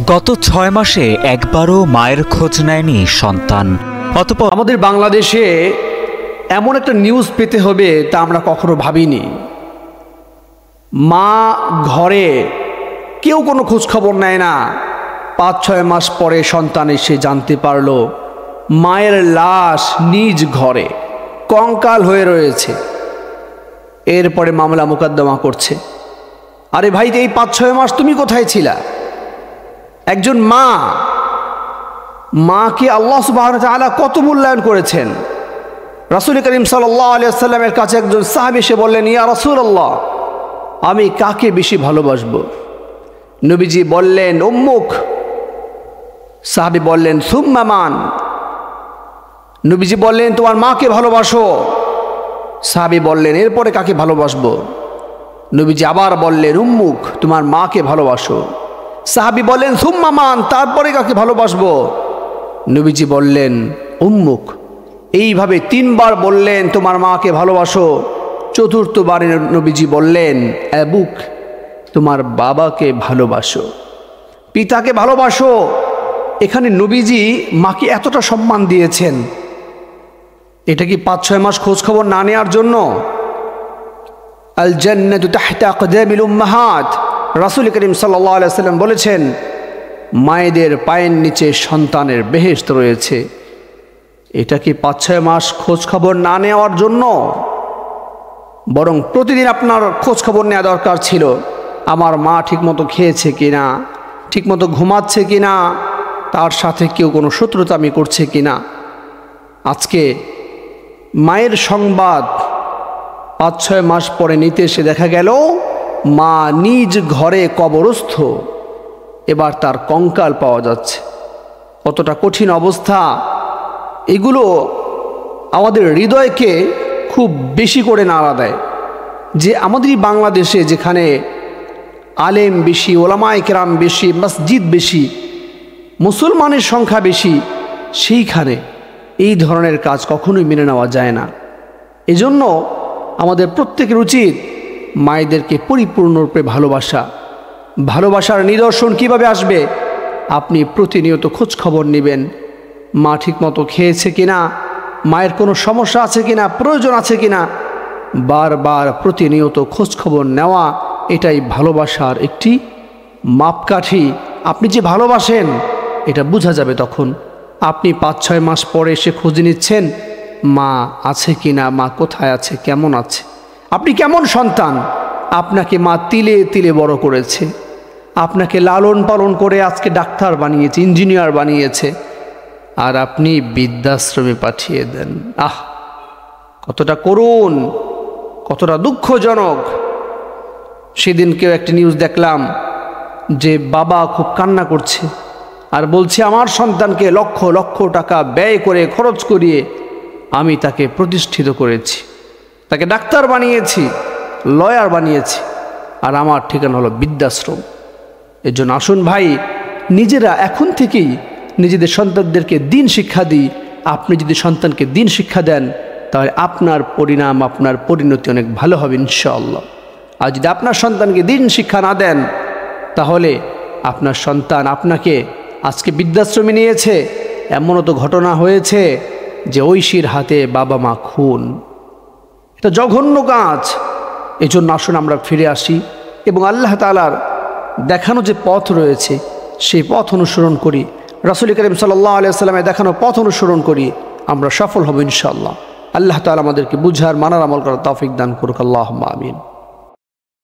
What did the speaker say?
গত ৬ মাসে একবারও মায়ের খোঁজ নেয়নি সন্তান। অতঃপর আমাদের বাংলাদেশে এমন একটা নিউজ পেতে হবে তা আমরা কখনো ভাবিনি। মা ঘরে কেউ কোনো খোঁজ খবর নেয় না। ৫-৬ মাস পরে সন্তান এসে জানতে পারল মায়ের লাশ নিজ ঘরে কঙ্কাল হয়ে রয়েছে। এরপরে মামলা মোকদ্দমা করছে। আরে ভাই, এই ৫-৬ মাস তুমি কোথায় ছিলা? একজন মাকে আল্লাহ সুবহানাহু ওয়া তাআলা কত মূল্যায়ন করেছেন। রাসূল করিম সাল্লাল্লাহু আলাইহি ওয়াসাল্লামের কাছে একজন সাহাবী এসে বললেন, ইয়া রাসূলুল্লাহ, আমি কাকে বেশি ভালোবাসবো? নবীজি বললেন, উম্মুক। সাহাবী বললেন, সুম্মা মান? নবীজি বললেন, তোমার মাকে ভালোবাসো। সাহাবী বললেন, এরপরে কাকে ভালোবাসবো? নবীজি আবার বললেন, উম্মুক, তোমার মাকে ভালোবাসো। সাহাবী বললেন, সুম্মা মান? তারপরে কাকে ভালোবাসবো? নবীজি বললেন, উম্মুক। এইভাবে ৩ বার বললেন, তোমার মাকে ভালোবাসো। চতুর্থবারে নবীজি বললেন, আবুক, তোমার বাবাকে ভালোবাসো, পিতাকে ভালোবাসো। এখানে নবীজি মাকে এতটা সম্মান দিয়েছেন, এটা কি ৫-৬ মাস খোঁজ খবর না নেওয়ার জন্য? আল জান্নাতু তাহতা আকদামিল উম্মাহাত, রাসূল করিম সাল্লাল্লাহু আলাইহি ওয়াসাল্লাম বলেছেন, মায়েদের পায়ের নিচে সন্তানের বেহেশত রয়েছে। এটা কি ৫-৬ মাস খোঁজ খবর না নেওয়ার জন্য? বরং প্রতিদিন আপনার খোঁজ খবর নেওয়া দরকার ছিল। আমার মা ঠিকমতো খেয়েছে কিনা, ঠিকমতো ঘুমাচ্ছে কিনা, তার সাথে কেউ কোনো শত্রুতামি করছে কিনা। আজকে মায়ের সংবাদ ৫-৬ মাস পরে নিতে এসে দেখা গেল মা নিজ ঘরে কবরস্থ। এবার তার কঙ্কাল পাওয়া যাচ্ছে। কতটা কঠিন অবস্থা! এগুলো আমাদের হৃদয়কে খুব বেশি করে নাড়া দেয় যে আমাদের বাংলাদেশে, যেখানে আলেম বেশি, ওলামায়ে কেরাম বেশি, মসজিদ বেশি, মুসলমানের সংখ্যা বেশি, সেইখানে এই ধরনের কাজ কখনোই মেনে নেওয়া যায় না। এজন্য আমাদের প্রত্যেকের উচিত মায়েদেরকে পরিপূর্ণরূপে ভালোবাসার নিদর্শন কিভাবে আসবে? আপনি প্রতিনিয়ত খোঁজ খবর নেবেন, মা ঠিকমতো খেয়েছে কিনা, মায়ের কোনো সমস্যা আছে কিনা, প্রয়োজন আছে কিনা, বারবার প্রতিনিয়ত খোঁজ খবর নেওয়া, এটাই ভালোবাসার একটি মাপকাঠি। আপনি যে ভালোবাসেন এটা বোঝা যাবে তখন। আপনি ৫-৬ মাস পরে এসে খোঁজ নিচ্ছেন মা আছে কিনা, মা কোথায় আছে, কেমন আছে। আপনি কেমন সন্তান? আপনাকে মা তিলে তিলে বড় করেছে, আপনাকে লালন পালন করে আজকে ডাক্তার বানিয়েছে, ইঞ্জিনিয়ার বানিয়েছে, আর আপনি বৃদ্ধাশ্রমে পাঠিয়ে দেন। কতটা করুণ, কতটা দুঃখজনক। সেদিনকেও একটি নিউজ দেখলাম যে বাবা খুব কান্না করছে আর বলছে, আমার সন্তানকে লক্ষ লক্ষ টাকা ব্যয় করে, খরচ করিয়ে আমি তাকে প্রতিষ্ঠিত করেছি, তাকে ডাক্তার বানিয়েছি, লয়ার বানিয়েছি, আর আমার ঠিকানা হলো বৃদ্ধাশ্রম। এর জন্য আসুন ভাই, নিজেরা এখন থেকেই নিজেদের সন্তানদেরকে দিন শিক্ষা দিই। আপনি যদি সন্তানকে দিন শিক্ষা দেন তাহলে আপনার পরিণাম, আপনার পরিণতি অনেক ভালো হবে ইনশাআল্লাহ। আর যদি আপনার সন্তানকে দিন শিক্ষা না দেন তাহলে আপনার সন্তান আপনাকে আজকে বৃদ্ধাশ্রমে নিয়েছে। এমনও তো ঘটনা হয়েছে যে ঐশীর হাতে বাবা মা খুন। এটা জঘন্য কাজ। এজন্য আসুন আমরা ফিরে আসি এবং আল্লাহ তাআলার দেখানো যে পথ রয়েছে সেই পথ অনুসরণ করি। রাসূল করিম সাল্লাল্লাহু আলাইহি ওয়াসাল্লামের দেখানো পথ অনুসরণ করি, আমরা সফল হব ইনশাআল্লাহ। আল্লাহ তাআলা আমাদেরকে বুঝার, মানার, আমল করার তৌফিক দান করুক। আল্লাহুম্মা আমিন।